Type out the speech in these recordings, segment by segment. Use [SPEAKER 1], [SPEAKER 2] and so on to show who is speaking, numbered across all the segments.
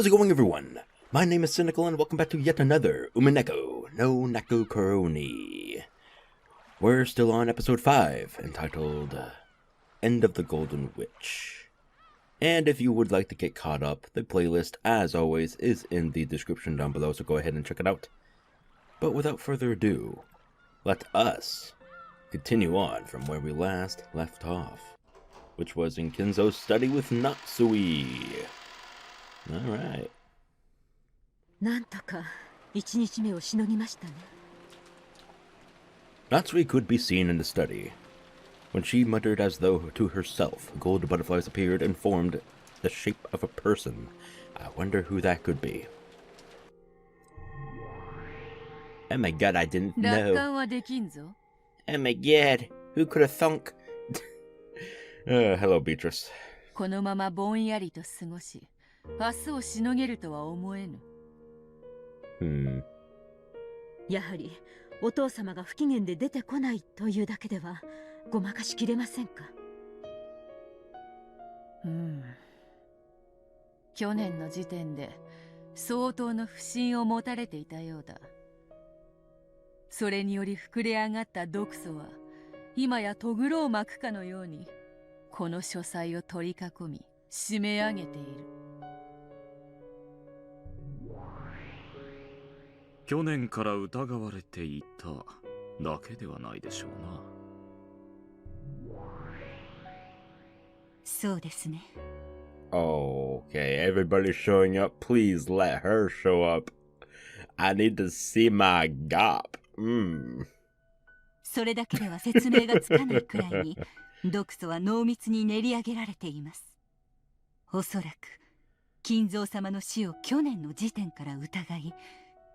[SPEAKER 1] How's it going, everyone? My name is Sinikle, and welcome back to yet another Umineko no Naku Koro. We're still on episode 5, entitled End of the Golden Witch. And if you would like to get caught up, the playlist, as always, is in the description down below, so go ahead and check it out. But without further ado, let us continue on from where we last left off, which was in Kinzo's study with Natsuhi. Alright.
[SPEAKER 2] なんとか1日目をしのぎましたね。
[SPEAKER 1] Natsuhi could be seen in the study. When she muttered as though to herself, gold butterflies appeared and formed the shape of a person. I wonder who that could be. Oh my god, I didn't know. Oh my god, who could have thunk? Hello, Beatrice.
[SPEAKER 2] このままぼんやりと過ごし、明日をしのげるとは思えぬ。やはりお父様が不機嫌で出てこないというだけではごまかしきれませんか。去年の時点で相当の不信を持たれていたようだ。それにより膨れ上がった毒素は今やとぐろを巻くかのようにこの書斎を取り囲み締め上げている。
[SPEAKER 3] 去年から疑われていただけではないでしょうな。
[SPEAKER 2] そうですね。
[SPEAKER 1] Okay, everybody's showing up. Please let her show up. I need to see my gop.
[SPEAKER 2] それだけでは説明がつかないくらいに毒素は濃密に練り上げられています。おそらく金蔵様の死を去年の時点から疑い、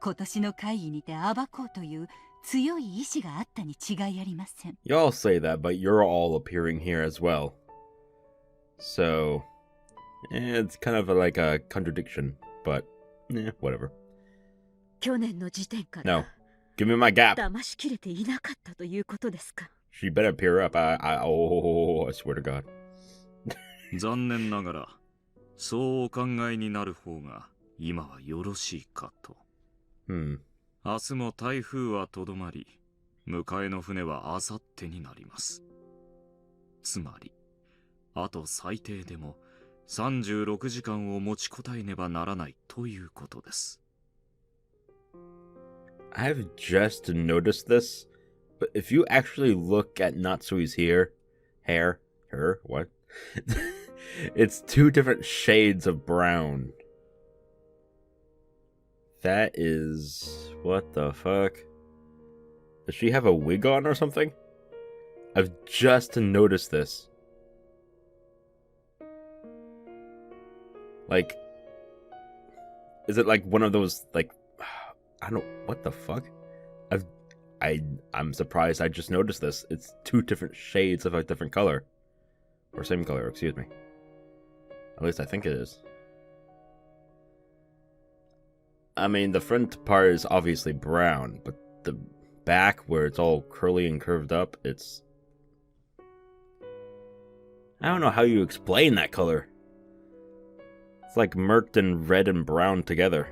[SPEAKER 2] 今年の会議にて暴こうという強い意志があったに違いありません。
[SPEAKER 1] Y'all say that, but you're all appearing here as well. So, it's kind of like a contradiction, but, whatever.
[SPEAKER 2] 去年の時点から
[SPEAKER 1] No, give me my gap.
[SPEAKER 2] 騙しきれていなかったということですか。
[SPEAKER 1] She better appear up. I swear to God.
[SPEAKER 3] 残念ながら、そうお考えになる方が今はよろしいかと。明日も台風はとどまり、迎えの船はあさってになります。つまり、あと最低でも36時間を持ちこたえねばならないということです。
[SPEAKER 1] I've just noticed this, but if you actually look at Natsuhi's hair, what? It's two different shades of brown. That is... what the fuck? Does she have a wig on or something? I've just noticed this. Like... is it like one of those, like... I don't... what the fuck? I'm surprised I just noticed this. It's two different shades of a different color. Or same color, excuse me. At least I think it is. I mean, the front part is obviously brown, but the back, where it's all curly and curved up, it's... I don't know how you explain that color. It's like murked and red and brown together.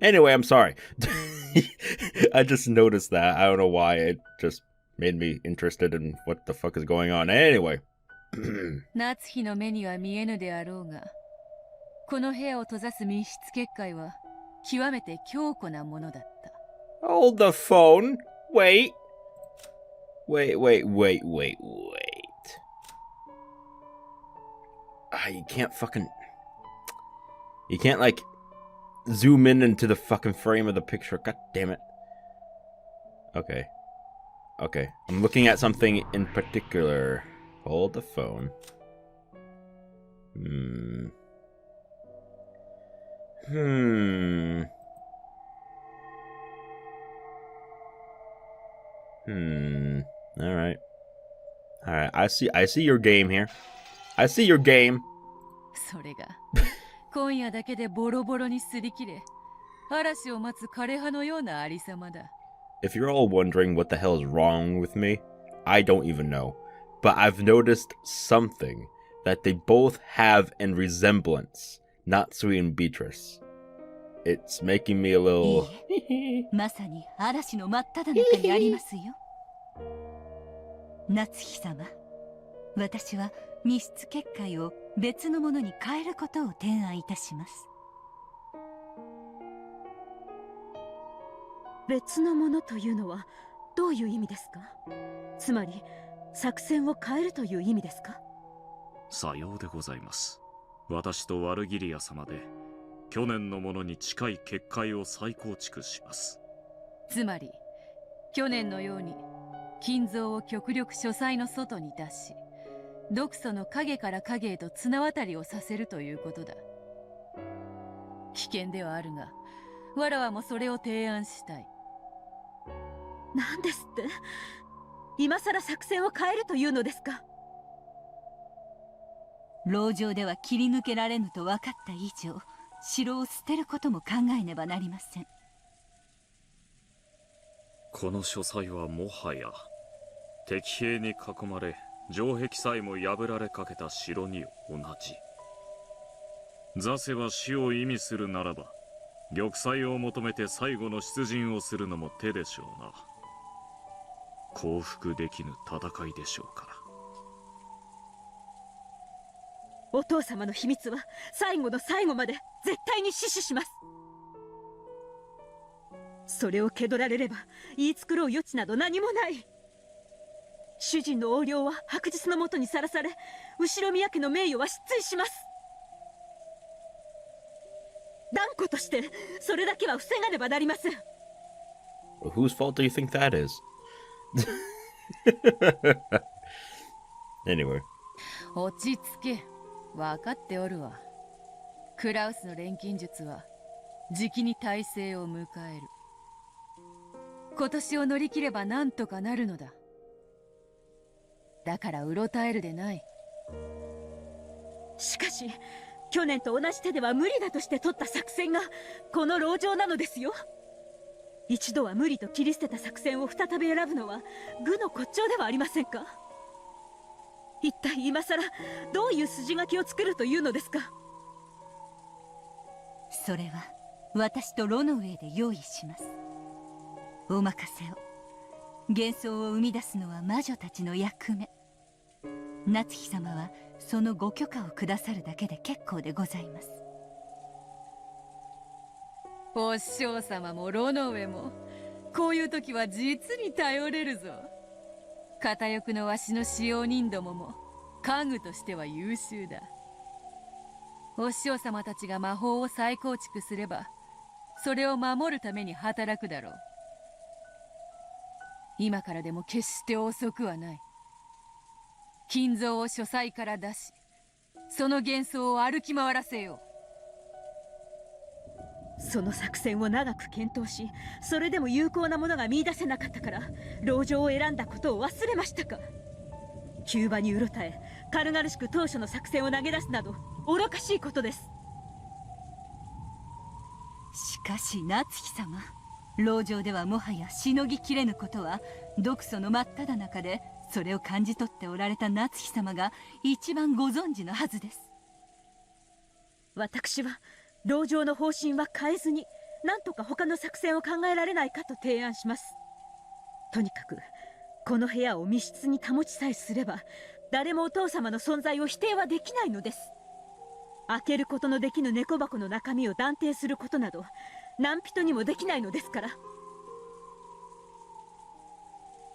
[SPEAKER 1] Anyway, I'm sorry. I just noticed that. I don't know why. It just made me interested in what the fuck is going on. Anyway.
[SPEAKER 2] 夏日の目には見えぬであろうが、この部屋を閉ざす密室結界は極めて強固なものだった。
[SPEAKER 1] Hold the phone. Wait. You can't fucking... you can't, like, zoom in into the fucking frame of the picture. God damn it. Okay. I'm looking at something in particular. Hold the phone. Alright. I see your game here. I see your game.
[SPEAKER 2] それが今夜だけでボロボロに擦り切れ、嵐を待つ枯葉のようなありさまだ。
[SPEAKER 1] If you're all wondering what the hell is wrong with me, I don't even know. But I've noticed something that they both have in resemblance, Natsuhi and Beatrice. It's making me a little...
[SPEAKER 2] まさに嵐の真っ只中にありますよ。夏日様、私は密室結界を別のものに変えることを提案いたします。
[SPEAKER 4] 別のものというのはどういう意味ですか？つまり作戦を変えるという意味ですか？
[SPEAKER 3] さようでございます。私とワルギリア様で去年のものに近い結界を再構築します。
[SPEAKER 5] つまり去年のように金蔵を極力書斎の外に出し、毒素の影から影へと綱渡りをさせるということだ。危険ではあるが、わらわもそれを提案したい。
[SPEAKER 4] 何ですって？今さら作戦を変えるというのですか？
[SPEAKER 2] 籠城では切り抜けられぬと分かった以上、城を捨てることも考えねばなりません。
[SPEAKER 3] この書斎はもはや敵兵に囲まれ城壁さえも破られかけた城に同じ。座瀬は死を意味するならば、玉砕を求めて最後の出陣をするのも手でしょうな。降伏できぬ戦いでしょうから。
[SPEAKER 4] お父様の秘密は最後の最後まで絶対に死守します。それを蹴取られれば言い繕う余地など何もない。主人の横領は白日の下にさらされ、後ろ宮家の名誉は失墜します。断固としてそれだけは防がねばなりません。
[SPEAKER 1] Whose fault do you think that is? Anyway.
[SPEAKER 5] 落ち着け。分かっておるわ。クラウスの錬金術はじきに大勢を迎える。今年を乗り切ればなんとかなるのだ。だからうろたえるでない。
[SPEAKER 4] しかし去年と同じ手では無理だとして取った作戦がこの籠城なのですよ。一度は無理と切り捨てた作戦を再び選ぶのは愚の骨頂ではありませんか？一体今さらどういう筋書きを作るというのですか？
[SPEAKER 2] それは私とロノウェイで用意します。お任せを。幻想を生み出すのは魔女たちの役目。夏日様はそのご許可をくださるだけで結構でございます。
[SPEAKER 5] お師匠様もロノウェもこういう時は実に頼れるぞ。片翼のわしの使用人どもも家具としては優秀だ。お師匠様たちが魔法を再構築すれば、それを守るために働くだろう。今からでも決して遅くはない。金蔵を書斎から出し、その幻想を歩き回らせよ
[SPEAKER 4] う。その作戦を長く検討し、それでも有効なものが見出せなかったから籠城を選んだことを忘れましたか？急場にうろたえ、軽々しく当初の作戦を投げ出すなど愚かしいことです。
[SPEAKER 2] しかし夏日様、籠城ではもはやしのぎきれぬことは毒素の真っ只中でそれを感じ取っておられた夏日様が一番ご存知のはずです。
[SPEAKER 4] 私は籠城の方針は変えずに、何とか他の作戦を考えられないかと提案します。とにかくこの部屋を密室に保ちさえすれば、誰もお父様の存在を否定はできないのです。開けることのできぬ猫箱の中身を断定することなど何人にもできないのですから。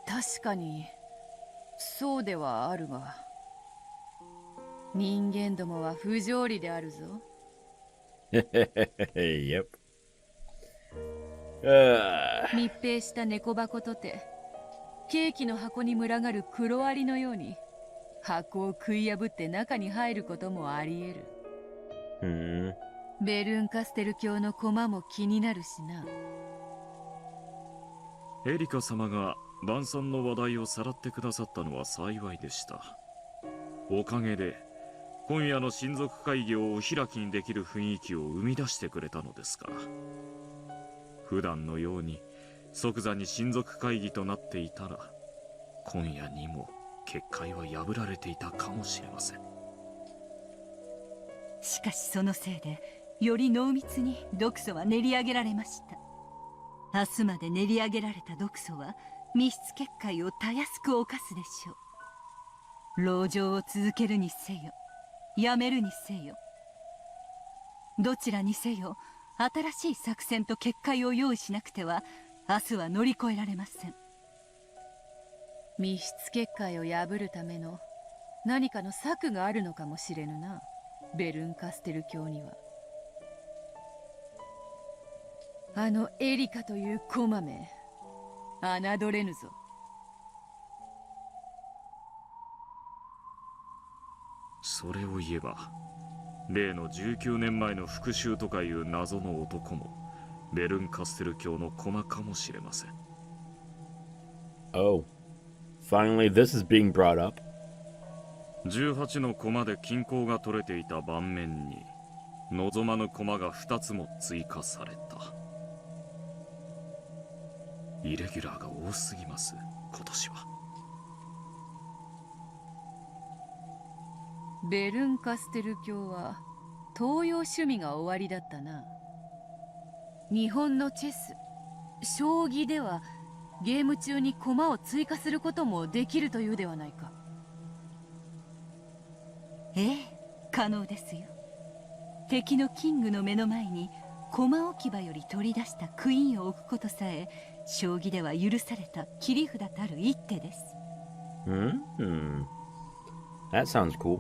[SPEAKER 5] 確かにそうではあるが、人間どもは不条理であるぞ。
[SPEAKER 1] Yep.
[SPEAKER 5] 密閉した猫箱とてケーキの箱に群がる黒アリのように箱を食い破って中に入ることもあり得る。ベルンカステル教の駒も気になるしな。
[SPEAKER 3] エリカ様が晩餐の話題をさらってくださったのは幸いでした。おかげで今夜の親族会議をお開きにできる雰囲気を生み出してくれたのですから。普段のように即座に親族会議となっていたら、今夜にも結界は破られていたかもしれません。
[SPEAKER 2] しかしそのせいでより濃密に毒素は練り上げられました。明日まで練り上げられた毒素は密室結界をたやすく犯すでしょう。籠城を続けるにせよやめるにせよ、どちらにせよ新しい作戦と結界を用意しなくては明日は乗り越えられません。
[SPEAKER 5] 密室結界を破るための何かの策があるのかもしれぬな、ベルンカステル教には。あのエリカというこまめ侮れぬぞ。
[SPEAKER 3] それを言えば例の19年前の復讐とかいう謎の男もベルンカステル教の駒かもしれません。
[SPEAKER 1] Oh, finally this is being brought up.
[SPEAKER 3] 18の駒で均衡が取れていた盤面に望まぬ駒が2つも追加された。イレギュラーが多すぎます、今年は。
[SPEAKER 5] ベルンカステル教は東洋趣味が終わりだったな。日本のチェス、将棋ではゲーム中に駒を追加することもできるというではないか。
[SPEAKER 2] ええ、可能ですよ。敵のキングの目の前に駒置き場より取り出したクイーンを置くことさえ将棋では許された切り札たる一手です。
[SPEAKER 1] That sounds cool.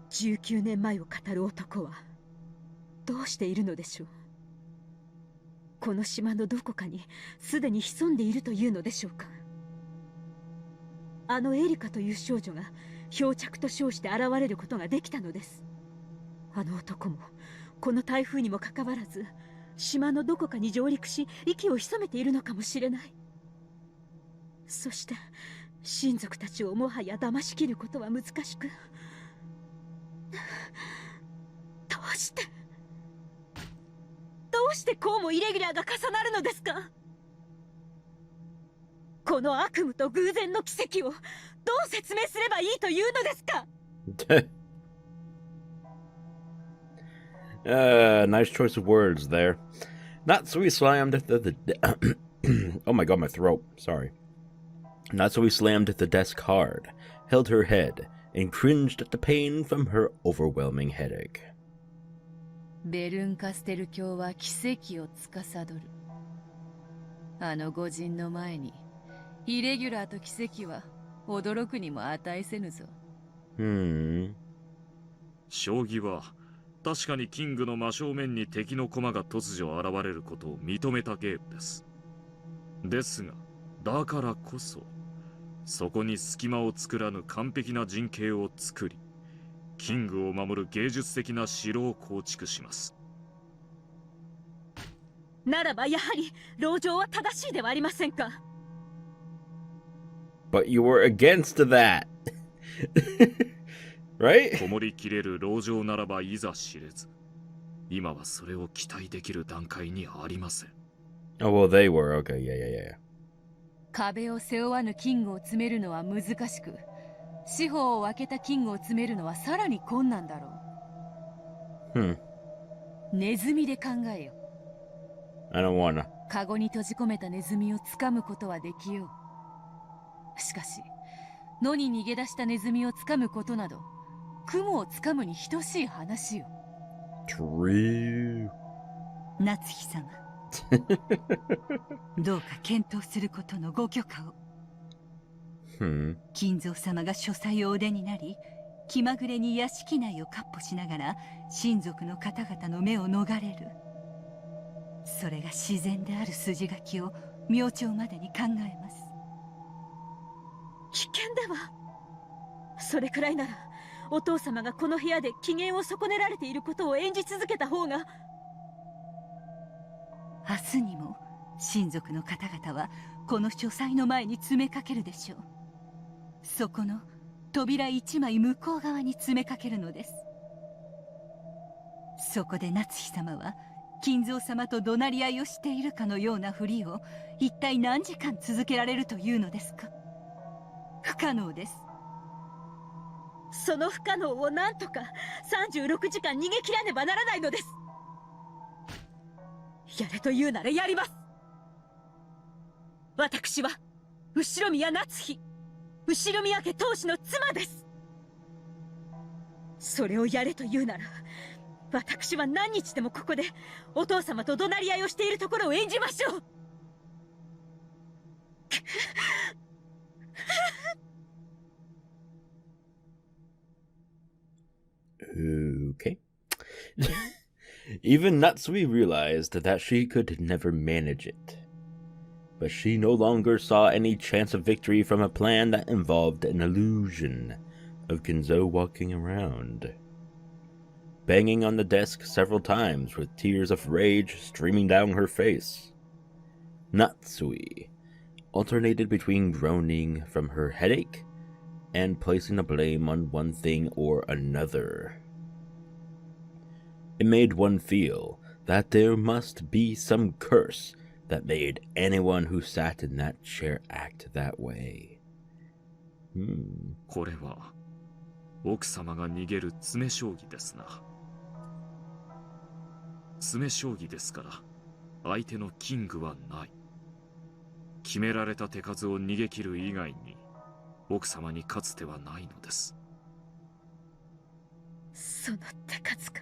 [SPEAKER 4] 19年前を語る男はどうしているのでしょう。この島のどこかにすでに潜んでいるというのでしょうか。あのエリカという少女が漂着と称して現れることができたのです。あの男もこの台風にもかかわらず島のどこかに上陸し息を潜めているのかもしれない。そして親族たちをもはや騙し切ることは難しく、どうしてこうもイレギュラーが重なるのですか。この悪夢と偶然の奇跡をどう説明すればいいというのですか。
[SPEAKER 1] Nice choice of words there. Natsuhi slammed the oh my god, my throat. Sorry. Natsuhi slammed the desk hard, held her head, and cringed at the pain from her overwhelming headache.
[SPEAKER 5] ベルンカステル教は奇跡を司る。あの御人の前にイレギュラーと奇跡は驚くにも値せぬぞ。
[SPEAKER 3] 将棋は確かにキングの真正面に敵の駒が突如現れることを認めたゲームです。ですが、だからこそそこに隙間を作らぬ完璧な陣形を作り、キングを守る芸術的な城を構築します。
[SPEAKER 4] ならばやはり籠城は正しいではありませんか。
[SPEAKER 1] But you were against that. Right?
[SPEAKER 3] こもりきれる籠城ならばいざ知れず、今はそれを期待できる段階にありません。
[SPEAKER 1] Oh, well, they were. Okay, yeah.
[SPEAKER 5] 壁を背負わぬキングを詰めるのは難しく、四方を分けたキングを詰めるのはさらに困難だろう。ネズミで考えよ。
[SPEAKER 1] I don't wanna.
[SPEAKER 5] カゴに閉じ込めたネズミを掴むことはできよう。しかし野に逃げ出したネズミを掴むことなど雲を掴むに等しい話よ。
[SPEAKER 1] True.
[SPEAKER 2] 夏日様どうか検討することのご許可を。金蔵様が書斎をお出になり、気まぐれに屋敷内を闊歩しながら親族の方々の目を逃れる。それが自然である筋書きを明朝までに考えます。
[SPEAKER 4] 危険では。それくらいならお父様がこの部屋で機嫌を損ねられていることを演じ続けた方が。
[SPEAKER 2] 明日にも親族の方々はこの書斎の前に詰めかけるでしょう。そこの扉一枚向こう側に詰めかけるのです。そこで夏日様は金蔵様と怒鳴り合いをしているかのようなふりを一体何時間続けられるというのですか。不可能です。
[SPEAKER 4] その不可能をなんとか36時間逃げ切らねばならないのです。やれと言うならやります。私は後宮夏日、後宮家当主の妻です。それをやれと言うなら、私は何日でもここでお父様と怒鳴り合いをしているところを演じましょう。
[SPEAKER 1] Okay. Even Natsuhi realized that she could never manage it. But she no longer saw any chance of victory from a plan that involved an illusion of Kinzo walking around. Banging on the desk several times with tears of rage streaming down her face, Natsuhi alternated between groaning from her headache and placing the blame on one thing or another. It made one feel that there must be some curse that made anyone who sat in that chair act that way.
[SPEAKER 3] これは奥様が逃げる詰め将棋ですな。詰め将棋ですから相手のキングはない。決められた手数を逃げ切る以外に奥様に勝つ手はないのです。
[SPEAKER 4] その手数か。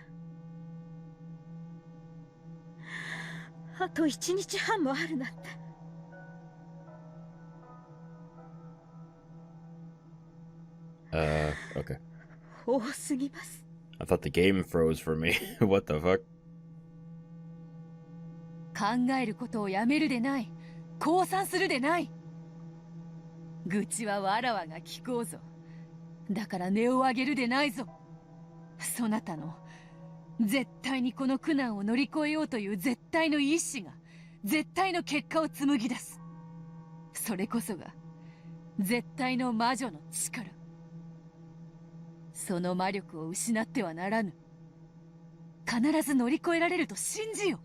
[SPEAKER 4] あと1日半もあるなんて。
[SPEAKER 1] Okay.
[SPEAKER 4] 多すぎます。
[SPEAKER 1] I thought the game froze for me. What the fuck?
[SPEAKER 5] 考えることをやめるでない。降参するでない。愚痴はわらわが聞こうぞ。だから音を上げるでないぞ。そなたの絶対にこの苦難を乗り越えようという絶対の意志が絶対の結果を紡ぎ出す。それこそが絶対の魔女の力。その魔力を失ってはならぬ。必ず乗り越えられると信じよ。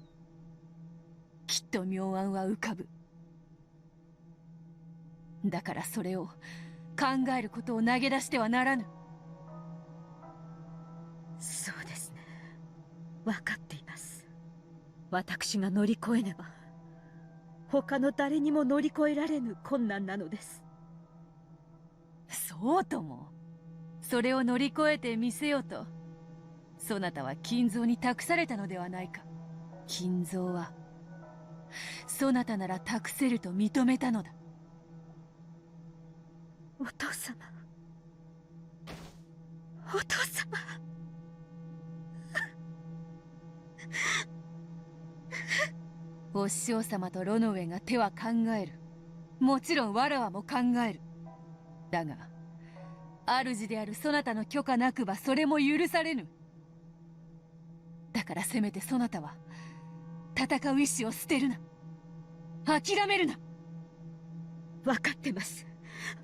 [SPEAKER 5] きっと妙案は浮かぶ。だからそれを考えることを投げ出してはならぬ。
[SPEAKER 4] そうですね。分かっています。私が乗り越えねば他の誰にも乗り越えられぬ困難なのです。
[SPEAKER 5] そうとも。それを乗り越えてみせよとそなたは金蔵に託されたのではないか。金蔵はそなたなら託せると認めたのだ。
[SPEAKER 4] お父様、お父様。
[SPEAKER 5] お師匠様とロノウェが手は考える。もちろんわらわも考える。だが主であるそなたの許可なくばそれも許されぬ。だからせめてそなたは戦う意志を捨てるな。諦めるな。
[SPEAKER 4] 分かってます。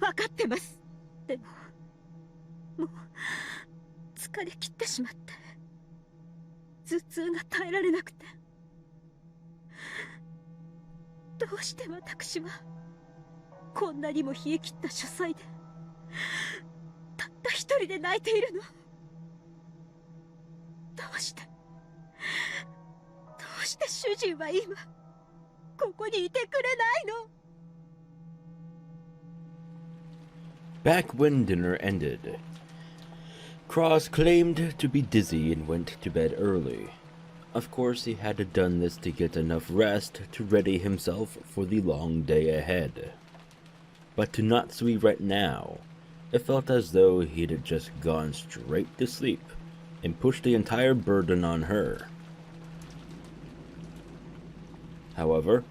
[SPEAKER 4] 分かってます。でももう疲れ切ってしまって頭痛が耐えられなくて。どうして私はこんなにも冷え切った書斎でたった一人で泣いているの。どうして主人は今ここにいてくれないの。
[SPEAKER 1] Back when dinner ended, Cross claimed to be dizzy and went to bed early. Of course, he had done this to get enough rest to ready himself for the long day ahead. But to Natsuhi right now, it felt as though he'd just gone straight to sleep and pushed the entire burden on her. However,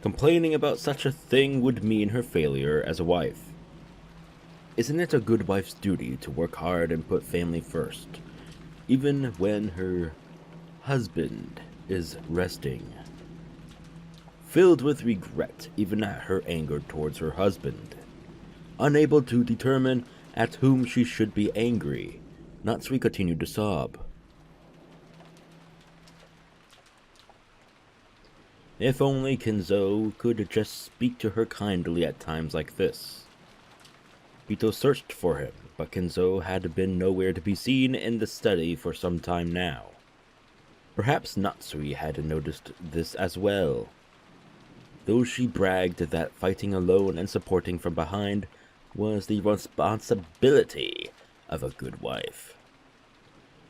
[SPEAKER 1] complaining about such a thing would mean her failure as a wife. Isn't it a good wife's duty to work hard and put family first, even when her husband is resting? Filled with regret even at her anger towards her husband, unable to determine at whom she should be angry, Natsuhi continued to sob. If only Kinzo could just speak to her kindly at times like this. Bito searched for him, but Kinzo had been nowhere to be seen in the study for some time now. Perhaps Natsuhi had noticed this as well, though she bragged that fighting alone and supporting from behind was the responsibility of a good wife,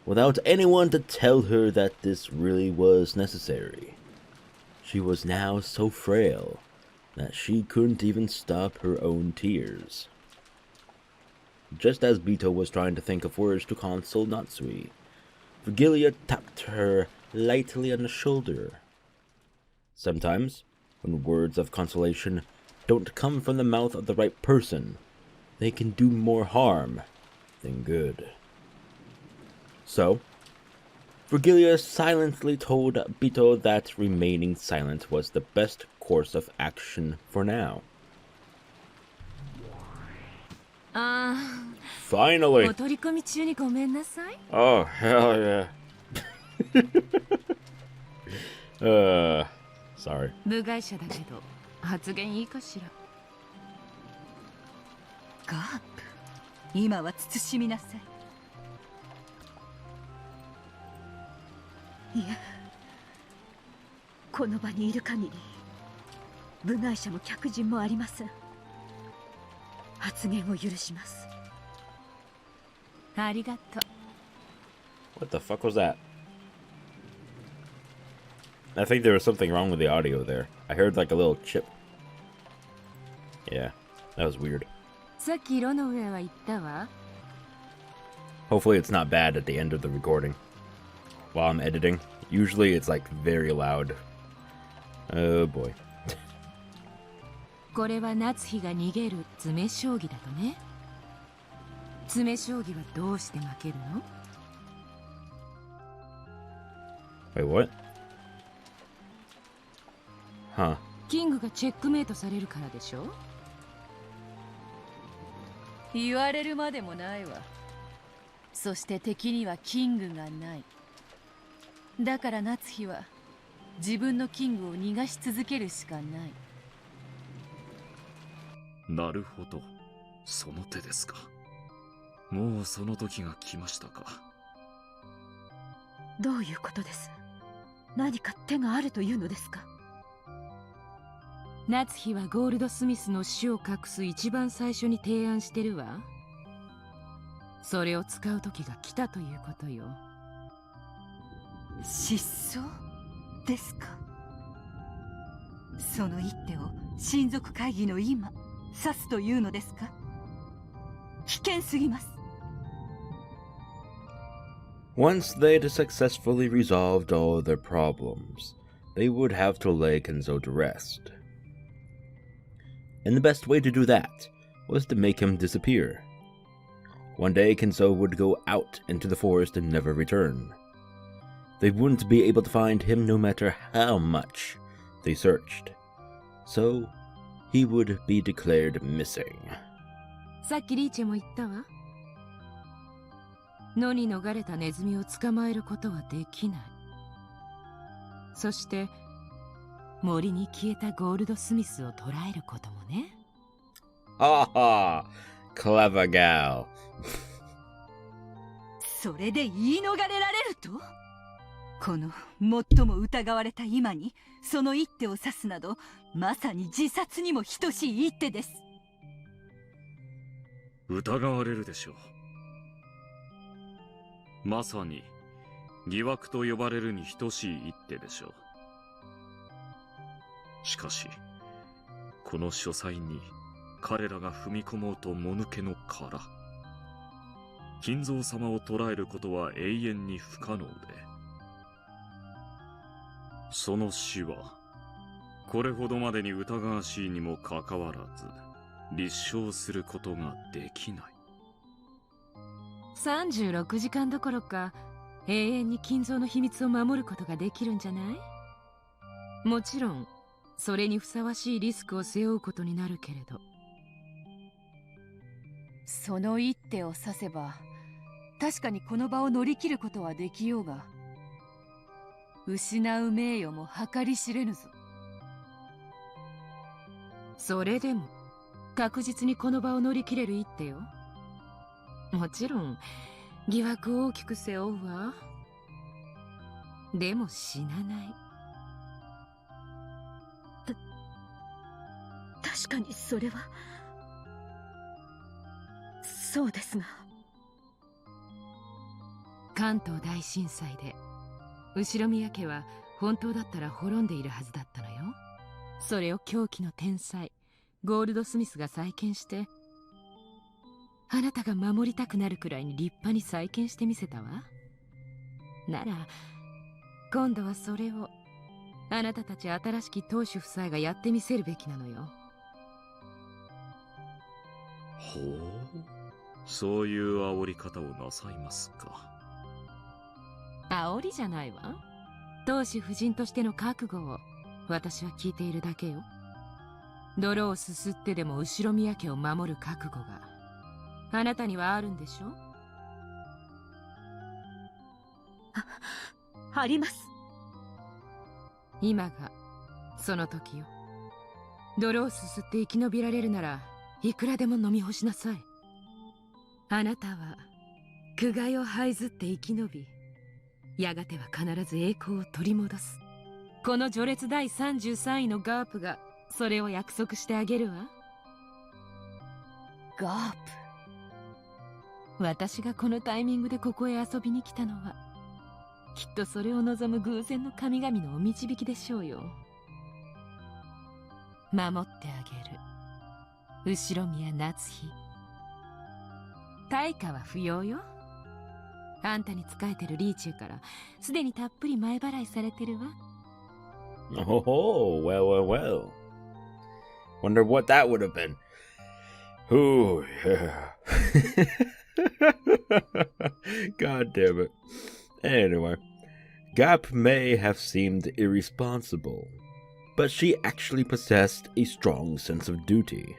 [SPEAKER 1] without anyone to tell her that this really was necessary. She was now so frail that she couldn't even stop her own tears. Just as Bito was trying to think of words to console Natsuhi, Virgilia tapped her lightly on the shoulder. Sometimes, when words of consolation don't come from the mouth of the right person, they can do more harm than good. So, Virgilia silently told Bito that remaining silent was the best course of action for now. Finally! Oh, hell yeah. Sorry.
[SPEAKER 2] 部外者だけど発言いいかしら。ガープ、今は慎みなさい。いえ、この場にいる限り部外者も客人もありません。発言を許します。ありがとう。
[SPEAKER 1] What the fuck was that? I think there was something wrong with the audio there. I heard like a little chip. Yeah, that was weird.
[SPEAKER 2] さっきロノウェイは言ったわ。
[SPEAKER 1] Hopefully it's not bad at the end of the recording. While I'm editing. Usually it's like very loud. Oh boy.
[SPEAKER 2] これは夏日が逃げる詰将棋だとね。詰将棋はどうして負けるの？
[SPEAKER 1] Wait, what? Huh.
[SPEAKER 2] キングがチェックメイトされるからでしょ？言われるまでもないわ。そして敵にはキングがない。だから夏日は自分のキングを逃がし続けるしかない。
[SPEAKER 3] なるほど、その手ですか。もうその時が来ましたか。
[SPEAKER 4] どういうことです？何か手があるというのですか？
[SPEAKER 2] 夏日はゴールドスミスの死を隠す一番最初に提案してるわ。それを使う時が来たということよ。失踪ですか？その一手を親族会議の今指すというのですか？危険すぎます。
[SPEAKER 1] Once they'd successfully resolved all their problems, they would have to lay Kinzo to rest. And the best way to do that was to make him disappear. One day Kinzo would go out into the forest and never return. They wouldn't be able to find him no matter how much they searched. So, he would be declared missing.
[SPEAKER 2] さっきリーチェも言ったわ。野に逃れたネズミを捕まえることはできない。そして森に消えたゴールドスミスを捕らえることもね。
[SPEAKER 1] Ha ha! Clever gal.
[SPEAKER 2] それで言い逃れられると？この最も疑われた今にその一手を指すなど、まさに自殺にも等しい一手です。
[SPEAKER 3] 疑われるでしょう。まさに疑惑と呼ばれるに等しい一手でしょう。しかしこの書斎に彼らが踏み込もうともぬけの殻。金蔵様を捕らえることは永遠に不可能で、その死はこれほどまでに疑わしいにもかかわらず立証することができない。
[SPEAKER 2] 36時間どころか永遠に金蔵の秘密を守ることができるんじゃない？もちろんそれにふさわしいリスクを背負うことになるけれど。その一手を指せば確かにこの場を乗り切ることはできようが、失う名誉も計り知れぬぞ。それでも
[SPEAKER 6] 確実にこの場を乗り切れる一手よ。もちろん疑惑を大きく背負うわ。でも死なない。
[SPEAKER 4] 確かにそれはそうですが、
[SPEAKER 6] 関東大震災で後宮家は本当だったら滅んでいるはずだったのよ。それを狂気の天才ゴールドスミスが再建して、あなたが守りたくなるくらいに立派に再建してみせたわ。なら今度はそれをあなたたち新しき当主夫妻がやってみせるべきなのよ。
[SPEAKER 3] ほう、そういう煽り方をなさいますか。
[SPEAKER 6] 煽りじゃないわ。当主夫人としての覚悟を私は聞いているだけよ。泥をすすってでも後宮家を守る覚悟があなたにはあるんでしょ。
[SPEAKER 4] あります。
[SPEAKER 6] 今がその時よ。泥をすすって生き延びられるならいくらでも飲み干しなさい。あなたは苦害を這いずって生き延び、やがては必ず栄光を取り戻す。この序列第33位のガープがそれを約束してあげるわ。
[SPEAKER 5] ガープ。
[SPEAKER 6] 私がこのタイミングでここへ遊びに来たのは、きっとそれを望む偶然の神々のお導きでしょうよ。守ってあげる後宮夏日。対価は不要よ。あんたに仕えてるリーチューからすでにたっぷり前払いされてるわ。
[SPEAKER 1] Oh, well, well, well. Wonder what that would have been. Ooh, yeah. God damn it. Anyway, Gap may have seemed irresponsible, but she actually possessed a strong sense of duty.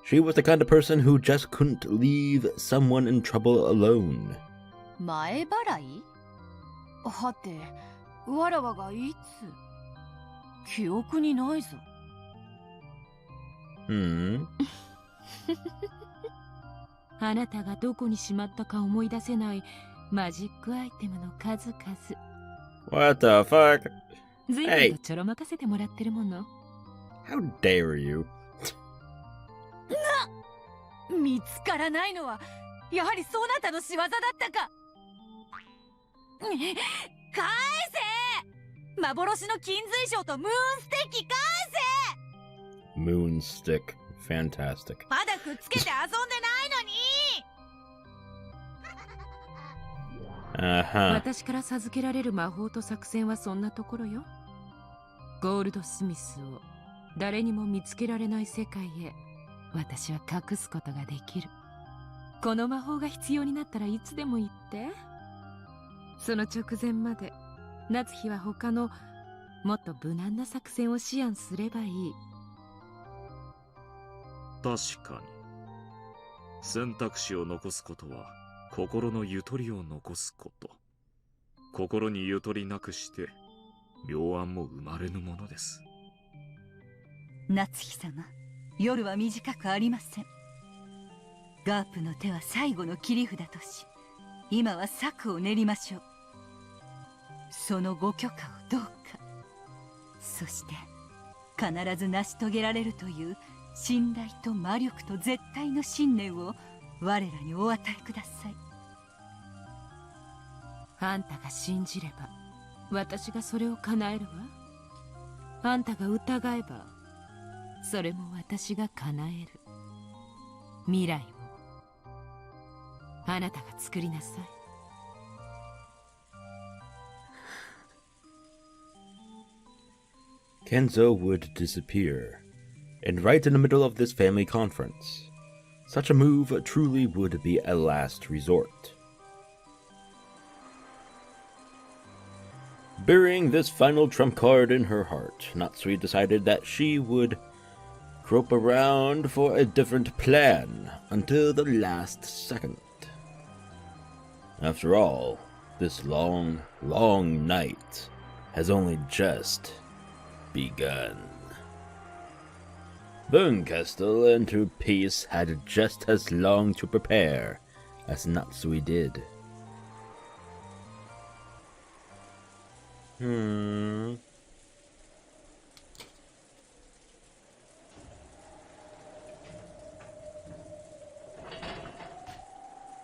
[SPEAKER 1] She was the kind of person who just couldn't leave someone in trouble alone.
[SPEAKER 5] 前払い？はて、わらわがいつ？記憶にないぞ。
[SPEAKER 6] あなたがどこにしまったか思い出せないマジックアイテムの数々。
[SPEAKER 1] What the fuck?
[SPEAKER 6] 随分とちょろまかせてもらってるもの。
[SPEAKER 1] How dare you?
[SPEAKER 5] 見つからないのはやはりそなたの仕業だったか。返せ！幻の金髄晶とムーンステッキ返せ！
[SPEAKER 1] Moon stick. Fantastic.
[SPEAKER 5] まだくっつけて遊んでないのに。
[SPEAKER 6] 私から授けられる魔法と作戦はそんなところよ。ゴールドスミスを誰にも見つけられない世界へ私は隠すことができる。この魔法が必要になったらいつでも言って。その直前まで夏日は他のもっと無難な作戦を思案すればいい。
[SPEAKER 3] 確かに選択肢を残すことは心のゆとりを残すこと。心にゆとりなくして妙案も生まれぬものです。
[SPEAKER 2] 夏日様、夜は短くありません。ガープの手は最後の切り札とし、今は策を練りましょう。そのご許可をどうか。そして必ず成し遂げられるという信頼と魔力と絶対の信念を我らにお与えください。
[SPEAKER 6] あんたが信じれば私がそれを叶えるわ。あんたが疑えばそれも私が叶える。未来をあなたが作りなさい。
[SPEAKER 1] Kinzo would disappear, and right in the middle of this family conference. Such a move truly would be a last resort. Burying this final trump card in her heart, Natsuhi decided that she would grope around for a different plan until the last second. After all, this long, long night has only just begun. Bernkastel and her piece had just as long to prepare as Natsuhi did.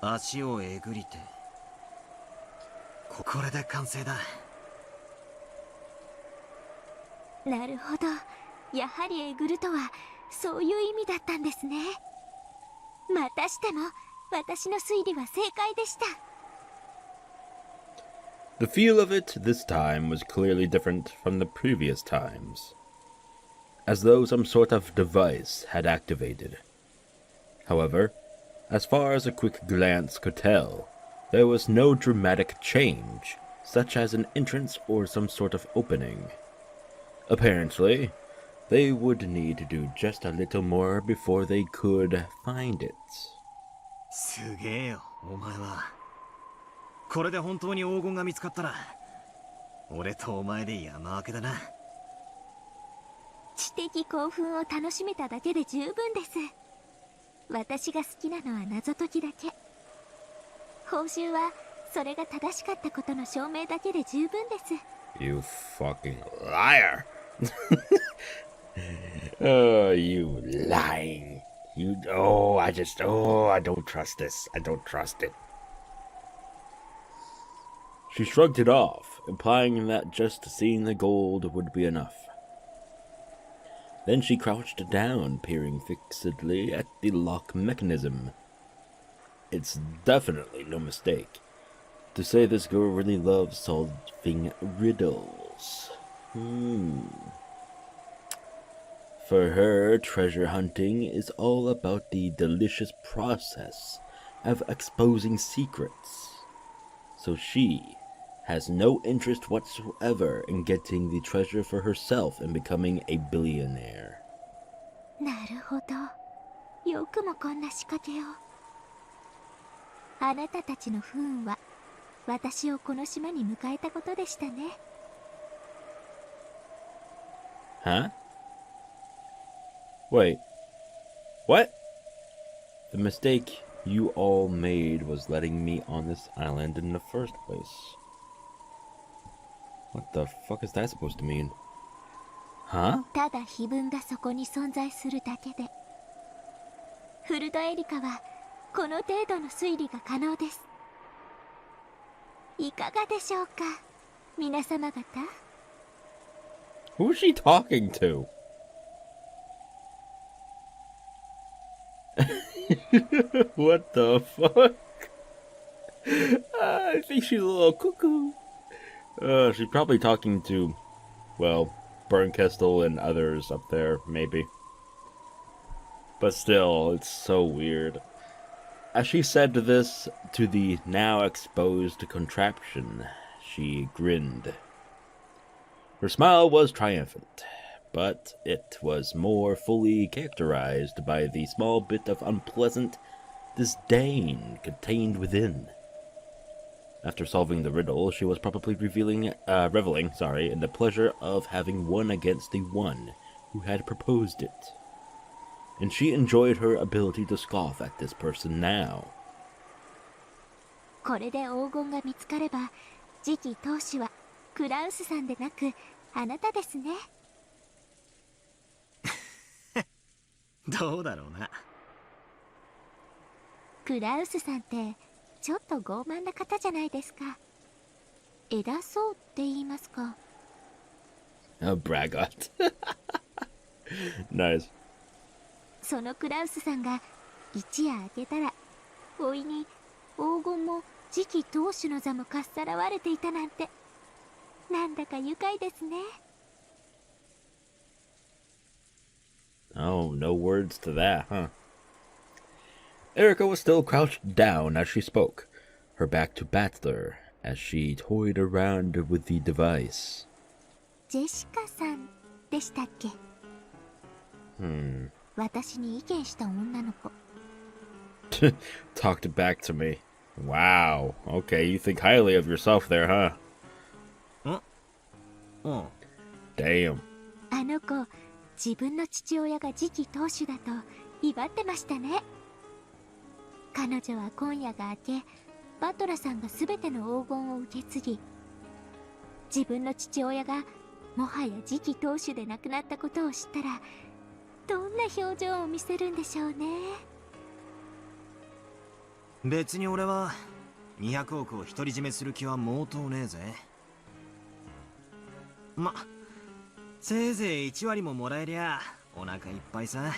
[SPEAKER 7] 足をえぐりてこれで完成だ。
[SPEAKER 8] なるほど、やはりえぐるとはそういう意味だったんですね。またしても私の推理は正解でした。
[SPEAKER 1] The feel of it this time was clearly different from the previous times, as though some sort of device had activated. However, as far as a quick glance could tell, there was no dramatic change, such as an entrance or some sort of opening. Apparently, they would need to do just a little more before they could find it.
[SPEAKER 7] すげえよ、お前は。これで本当に黄金が見つかったら、俺とお前で山分けだな。
[SPEAKER 8] 知的興奮を楽しめただけで十分です。私が好きなのは謎解きだけ。報酬はそれが正しかったことの証明だけで十分です。
[SPEAKER 1] You fucking liar! Oh, you lying. I don't trust this. I don't trust it. She shrugged it off, implying that just seeing the gold would be enough. Then she crouched down, peering fixedly at the lock mechanism. It's definitely no mistake to say this girl really loves solving riddles. For her, treasure hunting is all about the delicious process of exposing secrets. So she has no interest whatsoever in getting the treasure for herself and becoming a billionaire.
[SPEAKER 8] なるほど。よくもこんな仕掛けを。あなたたちの不運は私をこの島に迎えたことでしたね。
[SPEAKER 1] Huh? Wait. What? The mistake you all made was letting me on this island in the first place. What the fuck is that supposed to mean? Huh?
[SPEAKER 8] ただ碑文がそこに存在するだけで、フルドエリカはこの程度の推理が可能です。いかがでしょうか、皆様方。
[SPEAKER 1] Who's she talking to? What the fuck? I think she's a little cuckoo. She's probably talking to, well, Bernkastel and others up there, maybe. But still, it's so weird. As she said this to the now exposed contraption, she grinned. Her smile was triumphant, but it was more fully characterized by the small bit of unpleasant disdain contained within. After solving the riddle, she was probably reveling in the pleasure of having won against the one who had proposed it. And she enjoyed her ability to scoff at this person now.
[SPEAKER 8] これで黄金が見つかれば、次期当主はクラウスさんでなくあなたですね。
[SPEAKER 7] どうだろうな。
[SPEAKER 8] クラウスさんってちょっと傲慢な方じゃないですか。偉そうって言いますか。
[SPEAKER 1] A braggart. Nice.
[SPEAKER 8] そのクラウスさんが一夜明けたら、おいに黄金も次期当主の座もかっさらわれていたなんて、なんだか愉快ですね。
[SPEAKER 1] Oh, no words to that, huh? Erika was still crouched down as she spoke, her back to Battler, as she toyed around with the device.
[SPEAKER 8] ジェシカさんでしたっけ？私に意見した女の子。
[SPEAKER 1] Talked back to me. Wow. Okay, you think highly of yourself there, huh? Damn.
[SPEAKER 8] あの子、自分の父親が次期当主だと威張ってましたね。彼女は今夜が明け、バトラさんが全ての黄金を受け継ぎ、自分の父親がもはや次期当主で亡くなったことを知ったら、どんな表情を見せるんでしょうね。
[SPEAKER 7] 別に俺は200億を独り占めする気は毛頭ねえぜ。せいぜい1割ももらえりゃお腹いっぱいさ。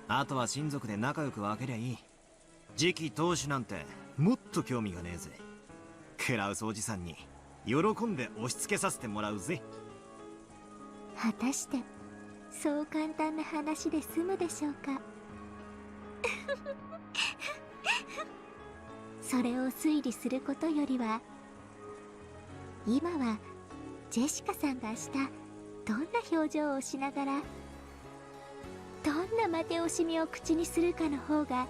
[SPEAKER 7] あとは親族で仲良く分けりゃいい。次期当主なんてもっと興味がねえぜ。クラウスおじさんに喜んで押し付けさせてもらうぜ。
[SPEAKER 8] 果たしてそう簡単な話で済むでしょうか。それを推理することよりは、今はジェシカさんが明日どんな表情をしながらどんな負け惜しみを口にするかの方が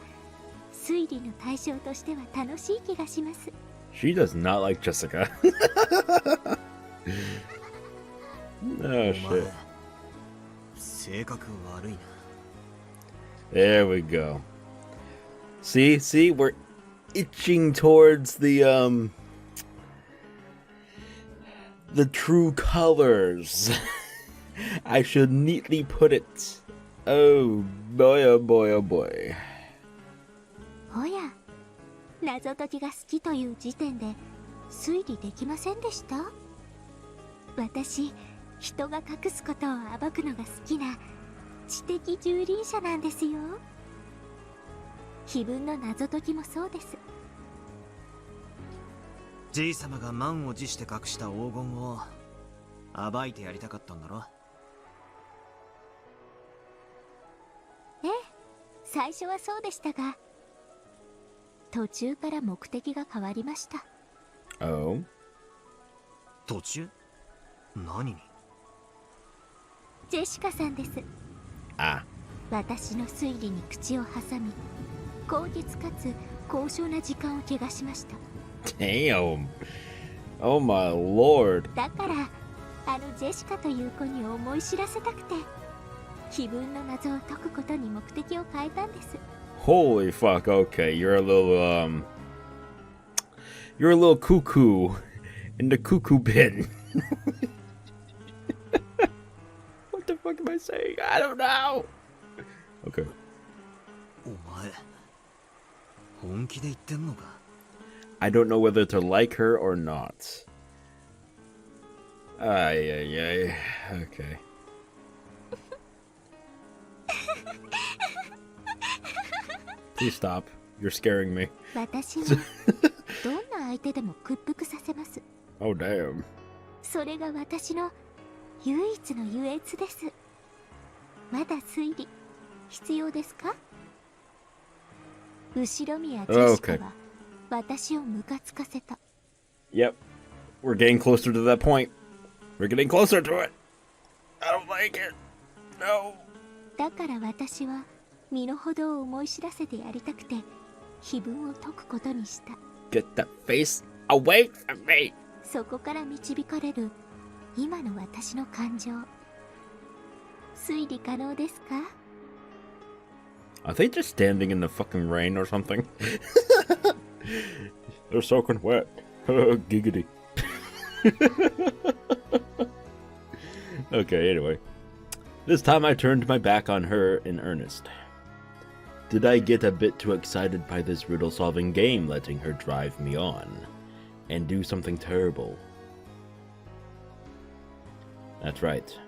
[SPEAKER 8] 推理の対象としては楽しい気がします。
[SPEAKER 1] She does not like Jessica. Oh shit.
[SPEAKER 7] 性格悪いな。
[SPEAKER 1] There we go. See, we're itching towards the true colors. I should neatly put it. Oh boy, oh boy, oh boy.
[SPEAKER 8] おや、謎解きが好きという時点で推理できませんでした？私、人が隠すことを暴くのが好きな知的蹂躙者なんですよ。碑文の謎解きもそうです。
[SPEAKER 7] じい様が満を持して隠した黄金を暴いてやりたかったんだろ。
[SPEAKER 8] ええ、最初はそうでしたが、途中から目的が変わりました。
[SPEAKER 1] Oh?
[SPEAKER 7] 途中？何に？
[SPEAKER 8] ジェシカさんです。
[SPEAKER 1] Ah.
[SPEAKER 8] 私の推理に口を挟み、高潔かつ高尚な時間を汚しました。
[SPEAKER 1] Damn. Oh my lord.
[SPEAKER 8] だからあのジェシカという子に思い知らせたくて、碑文の謎を解くことに目的を変えたんです。
[SPEAKER 1] Holy fuck, okay. You're a little cuckoo in the cuckoo bin. What the fuck am I saying? I don't know. Okay.
[SPEAKER 7] お前、本気で言ってんのか？
[SPEAKER 1] I don't know whether to like her or not. Ay. Okay. Please stop. You're scaring me.
[SPEAKER 8] 私はどんな相手でも屈服させます。
[SPEAKER 1] Oh, damn.
[SPEAKER 8] それが私の唯一の優越です。まだ推理必要ですか？後ろ宮ジェシカは私をムカつかせた。
[SPEAKER 1] Yep. We're getting closer to that point. We're getting closer to it. I don't like it. No.
[SPEAKER 8] だから私は身の程を思い知らせてやりたくて碑文を解くことにした。
[SPEAKER 1] Get that face away from me.
[SPEAKER 8] そこから導かれる今の私の感情、推理可能ですか？
[SPEAKER 1] Are they just standing in the fucking rain or something? They're soaking wet. Giggity. Okay, anyway. This time I turned my back on her in earnest. Did I get a bit too excited by this riddle-solving game, letting her drive me on and do something terrible? That's right.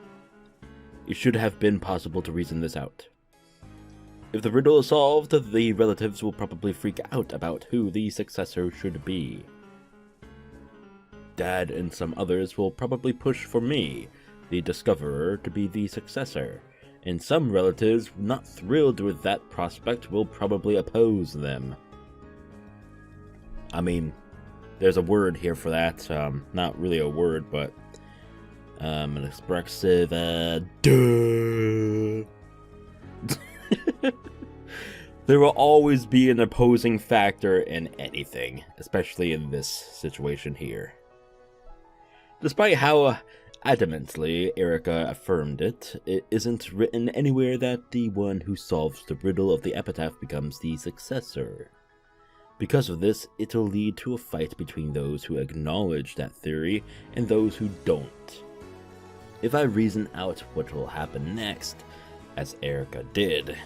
[SPEAKER 1] It should have been possible to reason this out. If the riddle is solved, the relatives will probably freak out about who the successor should be. Dad and some others will probably push for me, the discoverer, to be the successor, and some relatives not thrilled with that prospect will probably oppose them. I mean, there's a word here for that. Not really a word, but an expressive duh. There will always be an opposing factor in anything, especially in this situation here. Despite how Adamantly, Erika affirmed it. It isn't written anywhere that the one who solves the riddle of the epitaph becomes the successor. Because of this, it'll lead to a fight between those who acknowledge that theory and those who don't. If I reason out what will happen next, as Erika did,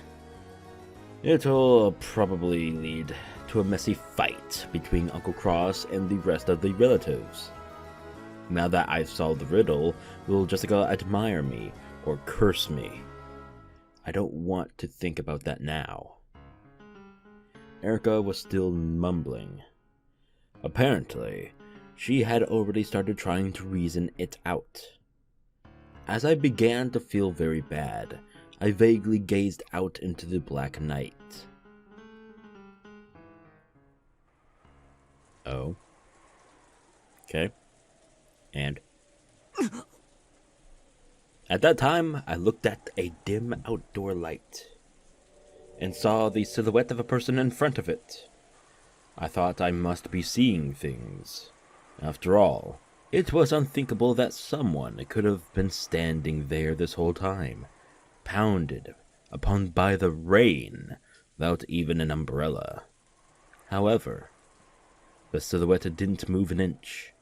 [SPEAKER 1] it'll probably lead to a messy fight between Uncle Cross and the rest of the relatives. Now that I've solved the riddle, will Jessica admire me or curse me? I don't want to think about that now. Erika was still mumbling. Apparently, she had already started trying to reason it out. As I began to feel very bad, I vaguely gazed out into the black night. Oh. Okay. And at that time, I looked at a dim outdoor light and saw the silhouette of a person in front of it. I thought I must be seeing things. After all, it was unthinkable that someone could have been standing there this whole time, pounded upon by the rain without even an umbrella. However, the silhouette didn't move an inch.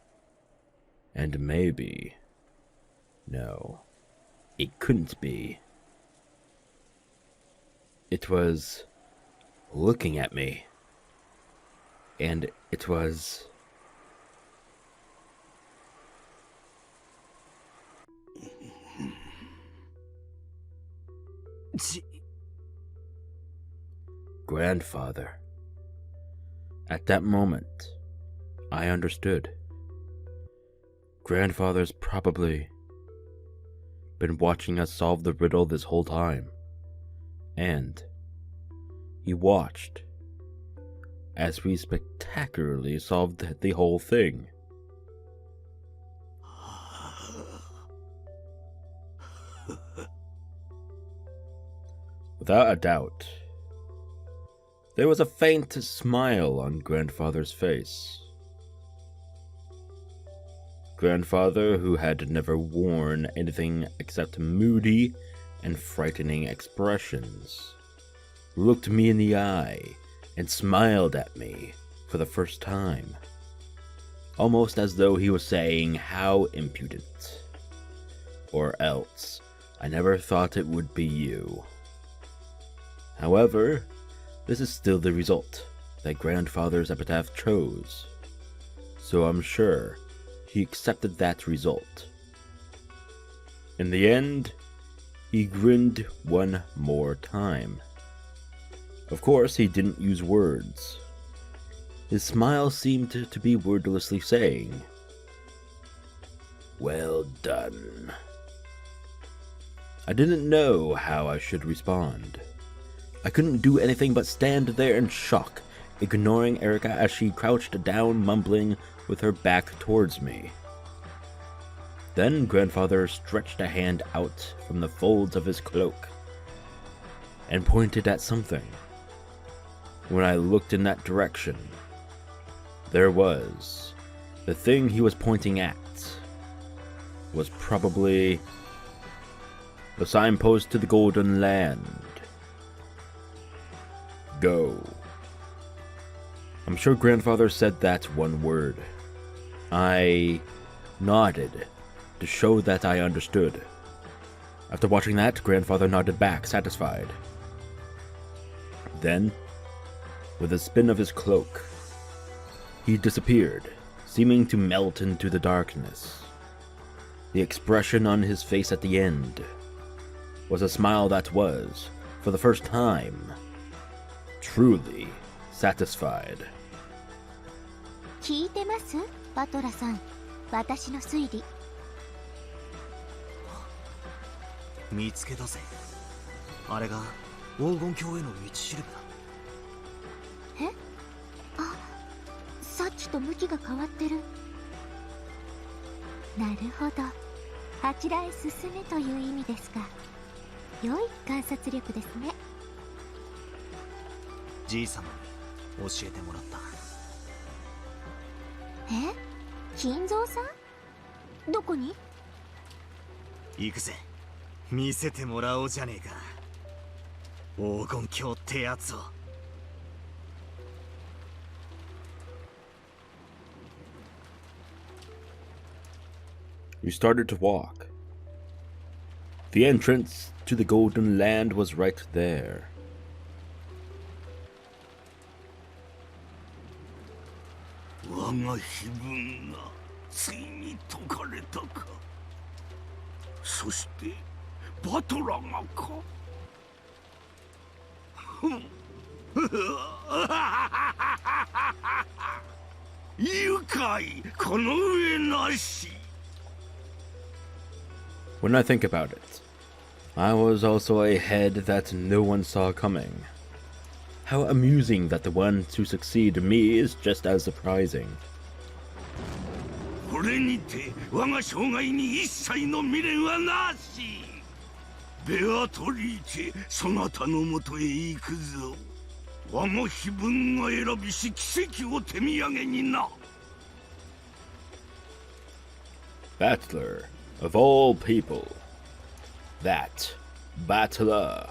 [SPEAKER 1] And maybe... no, it couldn't be. It was looking at me. And it was... Grandfather. At that moment, I understood. Grandfather's probably been watching us solve the riddle this whole time. And he watched as we spectacularly solved the whole thing. Without a doubt, there was a faint smile on Grandfather's face. Grandfather, who had never worn anything except moody and frightening expressions, looked me in the eye and smiled at me for the first time, almost as though he was saying, "How impudent," or else, "I never thought it would be you." However, this is still the result that Grandfather's epitaph chose, so I'm sure he accepted that result. In the end, he grinned one more time. Of course, he didn't use words. His smile seemed to be wordlessly saying, "Well done." I didn't know how I should respond. I couldn't do anything but stand there in shock, ignoring Erika as she crouched down, mumbling with her back towards me. Then Grandfather stretched a hand out from the folds of his cloak and pointed at something. When I looked in that direction, there was... the thing he was pointing at was probably the signpost to the Golden Land. Go. I'm sure Grandfather said that one word. I nodded to show that I understood. After watching that, Grandfather nodded back, satisfied. Then, with a spin of his cloak, he disappeared, seeming to melt into the darkness. The expression on his face at the end was a smile that was, for the first time, truly satisfied.
[SPEAKER 8] 聞いてます？バトラさん、私の推理。
[SPEAKER 7] 見つけたぜ。あれが黄金鏡への道しるべだ。
[SPEAKER 8] え？あ、さっきと向きが変わってる。なるほど。あちらへ進めという意味ですか。良い観察力ですね。
[SPEAKER 7] じい様に教えてもらった。
[SPEAKER 8] え？金蔵さん？どこに？
[SPEAKER 7] 行くぜ。見せてもらおうじゃねえか。黄金鏡ってやつを。
[SPEAKER 1] We started to walk. The entrance to the Golden Land was right there. When I think about it, I was also a head that no one saw coming. How amusing that the one to succeed me is just as surprising.
[SPEAKER 9] Beatrice, そなたのもとへ行くぞ。我が非分が選びし奇跡を手土産にな。
[SPEAKER 1] Battler, of all people. That battler.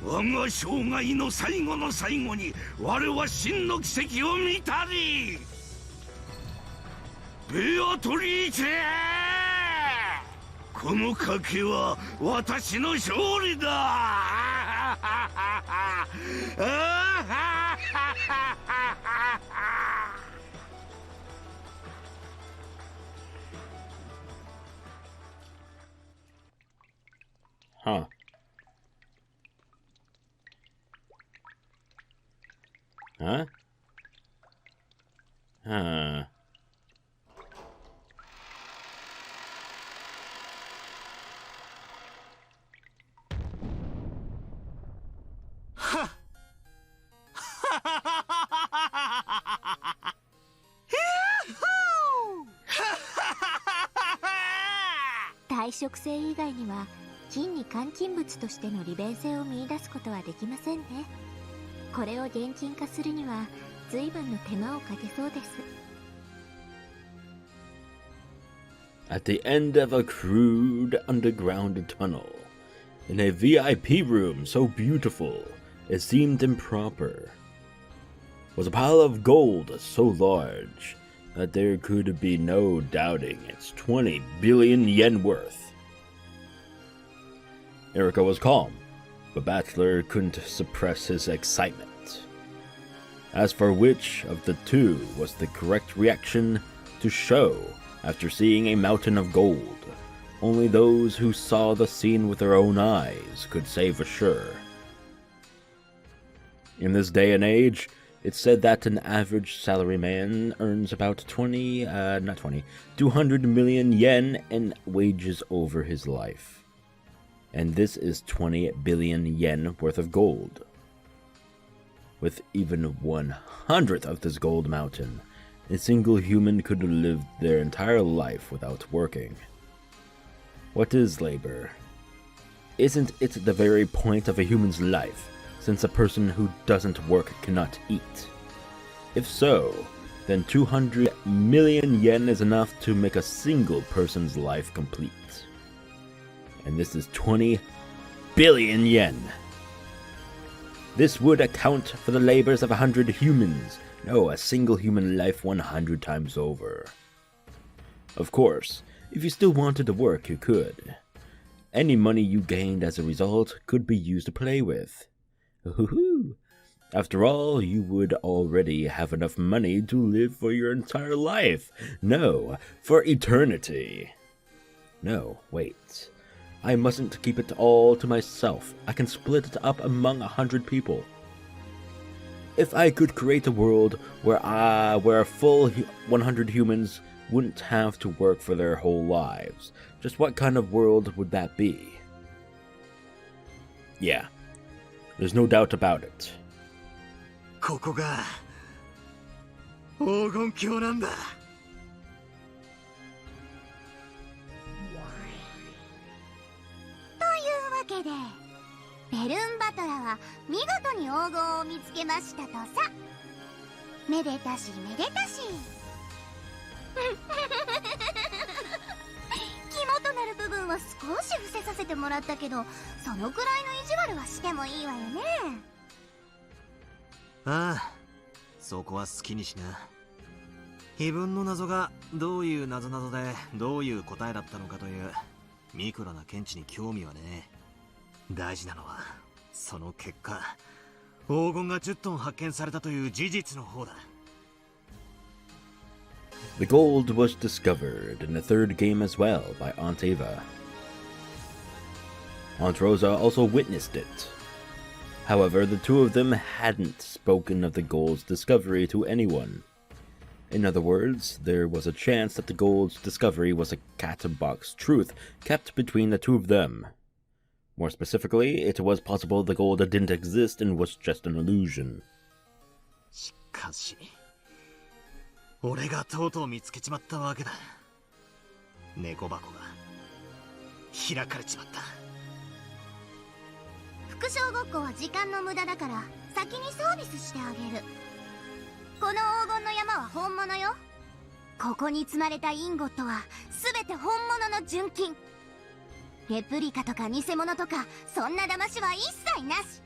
[SPEAKER 9] 我が生涯の最後の最後に我は真の奇跡を見たり。ベアトリーチェ、この賭けは私の勝利だ。
[SPEAKER 1] Huh. Huh? Huh.
[SPEAKER 7] Ha!
[SPEAKER 8] 体食性以外には金に換金物としての利便性を見出すことはできませんね。これを現金化するには随分の手間をかけそうです。
[SPEAKER 1] At the end of a crude underground tunnel, in a VIP room so beautiful it seemed improper, was a pile of gold so large that there could be no doubting its 20 billion yen worth. Erika was calm, but Bachelor couldn't suppress his excitement. As for which of the two was the correct reaction to show after seeing a mountain of gold, only those who saw the scene with their own eyes could say for sure. In this day and age, it's said that an average salaryman earns about 200 million yen in wages over his life. And this is 20 billion yen worth of gold. With even 1/100th of this gold mountain, a single human could live their entire life without working. What is labor? Isn't it the very point of a human's life, since a person who doesn't work cannot eat? If so, then 200 million yen is enough to make a single person's life complete. And this is 20 billion yen. This would account for the labors of 100 humans. No, a single human life 100 times over. Of course, if you still wanted to work, you could. Any money you gained as a result could be used to play with. Ooh. After all, you would already have enough money to live for your entire life. No, for eternity. No, wait. I mustn't keep it all to myself. I can split it up among 100 people. If I could create a world where a full 100 humans wouldn't have to work for their whole lives, just what kind of world would that be? Yeah, there's no doubt about it.
[SPEAKER 7] ここが黄金鏡なんだ。
[SPEAKER 8] というわけでベルンバトラは見事に黄金を見つけましたとさ。めでたしめでたし。肝となる部分は少し伏せさせてもらったけど、そのくらいの意地悪はしてもいいわよね。
[SPEAKER 7] ああ、そこは好きにしな。碑文の謎がどういう謎々でどういう答えだったのかというミクロな見地に興味はね。大事なのはその結果、黄金が10トン発見されたという事実の方だ。
[SPEAKER 1] The gold was discovered in the third game as well by Aunt Ava. Aunt Rosa also witnessed it. However, the two of them hadn't spoken of the gold's discovery to anyone. In other words, there was a chance that the gold's discovery was a cat-and-box truth kept between the two of them. More specifically, it was possible the gold didn't exist and was just an illusion.
[SPEAKER 7] しかし、俺がとうとう見つけちまったわけだ。猫箱が開かれちまった。
[SPEAKER 8] 副将ごっこは時間の無駄だから先にサービスしてあげる。この黄金の山は本物よ。ここに積まれたインゴットは全て本物の純金。レプリカとか偽物とかそんな騙しは一切なし。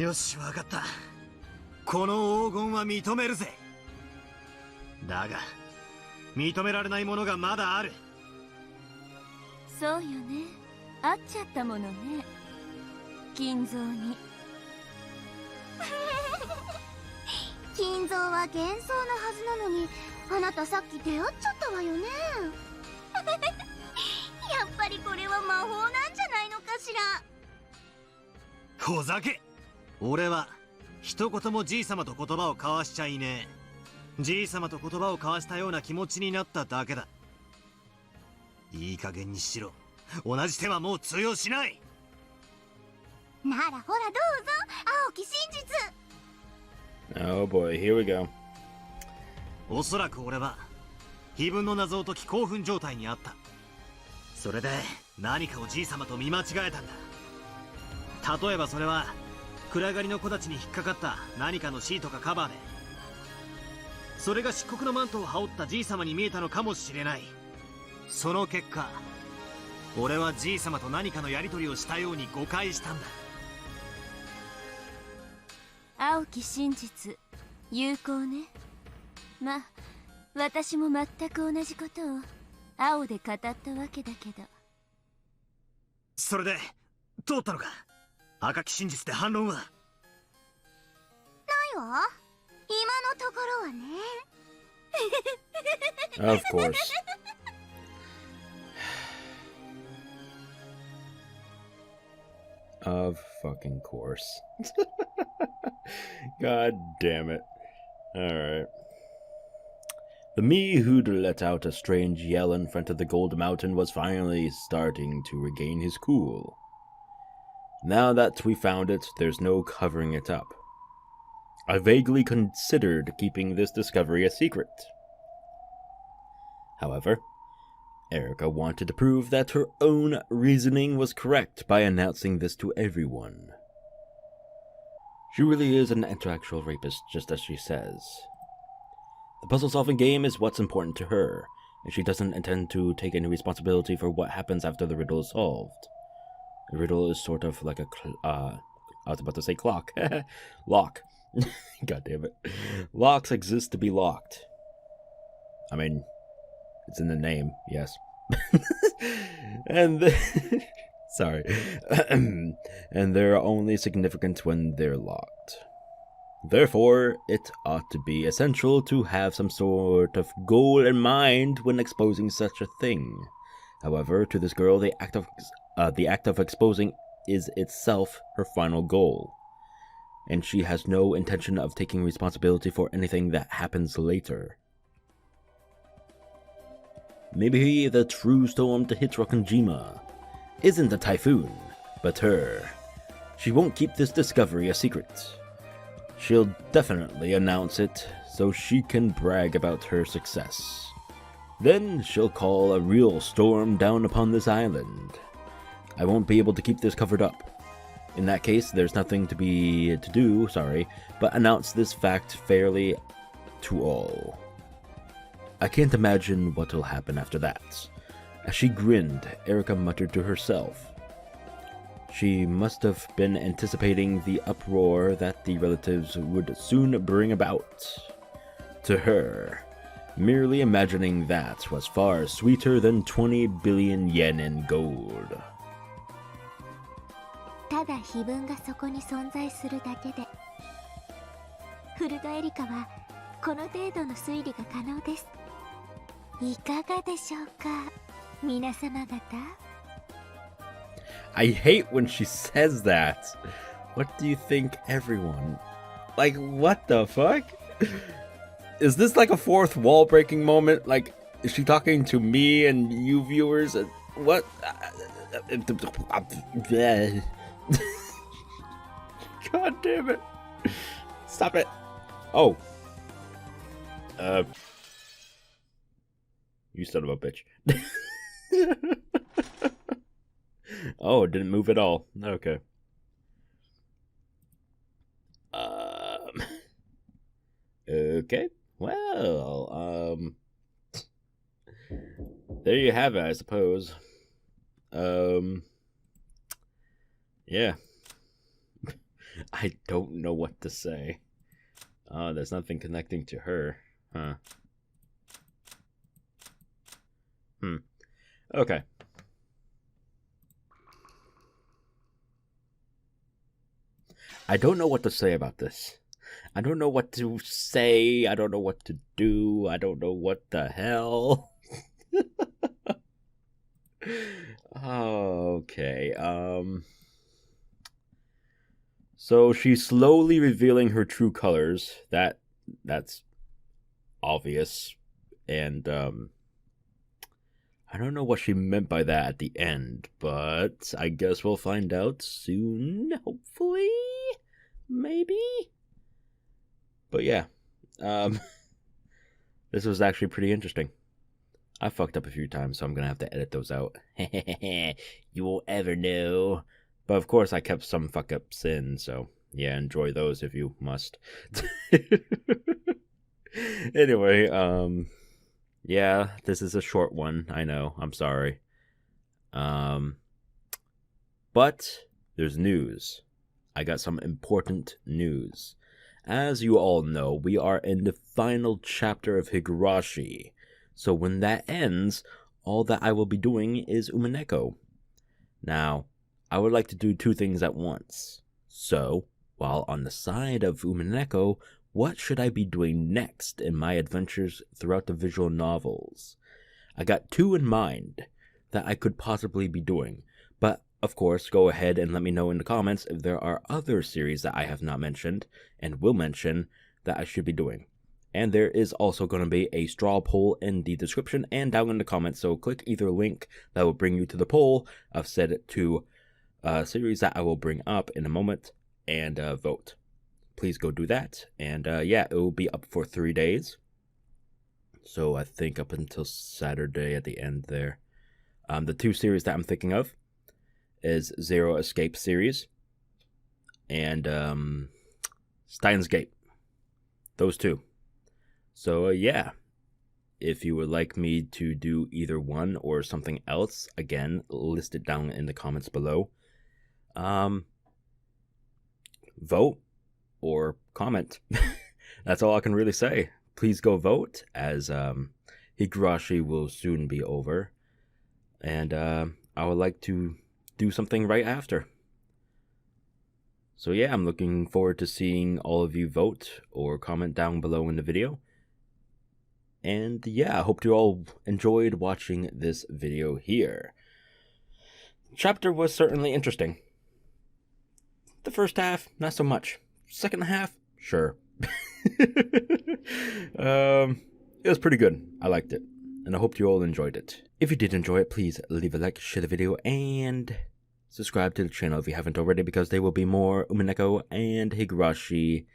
[SPEAKER 7] よし、わかった。この黄金は認めるぜ。だが認められないものがまだある。
[SPEAKER 2] そうよね、会っちゃったものね、金蔵に。
[SPEAKER 8] 金蔵は幻想のはずなのに、あなたさっき出会っちゃったわよね。やっぱりこれは魔法なんじゃないのかしら。
[SPEAKER 7] ほざけ。俺は一言もじいさまと言葉を交わしちゃいねえ。じいさまと言葉を交わしたような気持ちになっただけだ。いい加減にしろ。同じ手はもう通用しない。
[SPEAKER 8] ならほらどうぞ、青き真実。
[SPEAKER 1] Oh boy, here we go.
[SPEAKER 7] おそらく俺は碑文の謎を解き興奮状態にあった。それで何かをじいさまと見間違えたんだ。例えばそれは暗がりの木立に引っかかった何かのシートかカバーで、それが漆黒のマントを羽織ったじいさまに見えたのかもしれない。その結果、俺はじいさまと何かのやり取りをしたように誤解したんだ。
[SPEAKER 2] 青き真実、有効ね。まあ私も全く同じことを青で語ったわけだけど。
[SPEAKER 7] それで通ったのか。赤き真実で反論は。
[SPEAKER 8] ないわ、今のところはね。
[SPEAKER 1] Of course. Of fucking course. God damn it. Alright. The me who'd let out a strange yell in front of the Gold Mountain was finally starting to regain his cool. Now that we found it, there's no covering it up. I vaguely considered keeping this discovery a secret. However, Erika wanted to prove that her own reasoning was correct by announcing this to everyone. She really is an intellectual rapist, just as she says. The puzzle-solving game is what's important to her, and she doesn't intend to take any responsibility for what happens after the riddle is solved. The riddle is sort of like I was about to say clock. Lock. God damn it. Locks exist to be locked. I mean, it's in the name, yes. Sorry. And they're only significant when they're locked. Therefore, it ought to be essential to have some sort of goal in mind when exposing such a thing. However, to this girl, the act of exposing is itself her final goal, and she has no intention of taking responsibility for anything that happens later. Maybe the true storm to hit Rokkenjima isn't a typhoon, but her. She won't keep this discovery a secret. She'll definitely announce it so she can brag about her success. Then she'll call a real storm down upon this island. I won't be able to keep this covered up. In that case, there's nothing to do, but announce this fact fairly to all. I can't imagine what'll happen after that. As she grinned, Erika muttered to herself. She must have been anticipating the uproar that the relatives would soon bring about. To her, merely imagining that was far sweeter than 20 billion yen in gold.
[SPEAKER 8] ただ碑文がそこに存在するだけで、フルドエリカはこの程度の推理が可能です。いかがでしょうか、皆様方。
[SPEAKER 1] I hate when she says that. What do you think, everyone? Like, what the fuck? Is this like a fourth wall breaking moment? Like, is she talking to me and you viewers? What? God damn it. Stop it. Oh. You son of a bitch. Oh, it didn't move at all. Okay. Okay. Well, there you have it, I suppose. Yeah. I don't know what to say. Oh, there's nothing connecting to her. Huh. Okay. I don't know what to say about this. I don't know what to say. I don't know what to do. I don't know what the hell. Okay. So she's slowly revealing her true colors. That's obvious. And I don't know what she meant by that at the end, but I guess we'll find out soon, hopefully. Maybe? But yeah. This was actually pretty interesting. I fucked up a few times, so I'm gonna have to edit those out. You won't ever know. But of course I kept some fuck-ups in, so yeah, enjoy those if you must. Anyway, yeah, this is a short one, I know, I'm sorry. But there's news. I got some important news. As you all know, we are in the final chapter of Higurashi. So when that ends, all that I will be doing is Umineko. Now, I would like to do two things at once. So, while on the side of Umineko, what should I be doing next in my adventures throughout the visual novels? I got two in mind that I could possibly be doing, but of course, go ahead and let me know in the comments if there are other series that I have not mentioned and will mention that I should be doing. And there is also going to be a straw poll in the description and down in the comments, so click either link that will bring you to the poll of said two series that I will bring up in a moment and vote. Please go do that. And yeah, it will be up for 3 days. So I think up until Saturday at the end there. The two series that I'm thinking of is Zero Escape series and Steins Gate. Those two. So yeah, if you would like me to do either one or something else, again, list it down in the comments below. Vote or comment. That's all I can really say. Please go vote, as Higurashi will soon be over. And I would like to do something right after. So yeah, I'm looking forward to seeing all of you vote or comment down below in the video. And yeah, I hope you all enjoyed watching this video here. Chapter was certainly interesting. The first half, not so much. Second half, sure. It was pretty good. I liked it. And I hope you all enjoyed it. If you did enjoy it, please leave a like, share the video, and subscribe to the channel if you haven't already, because there will be more Umineko and Higurashi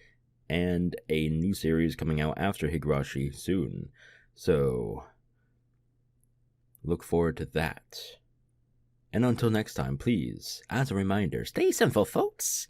[SPEAKER 1] and a new series coming out after Higurashi soon. So, look forward to that. And until next time, please, as a reminder, stay simple, folks.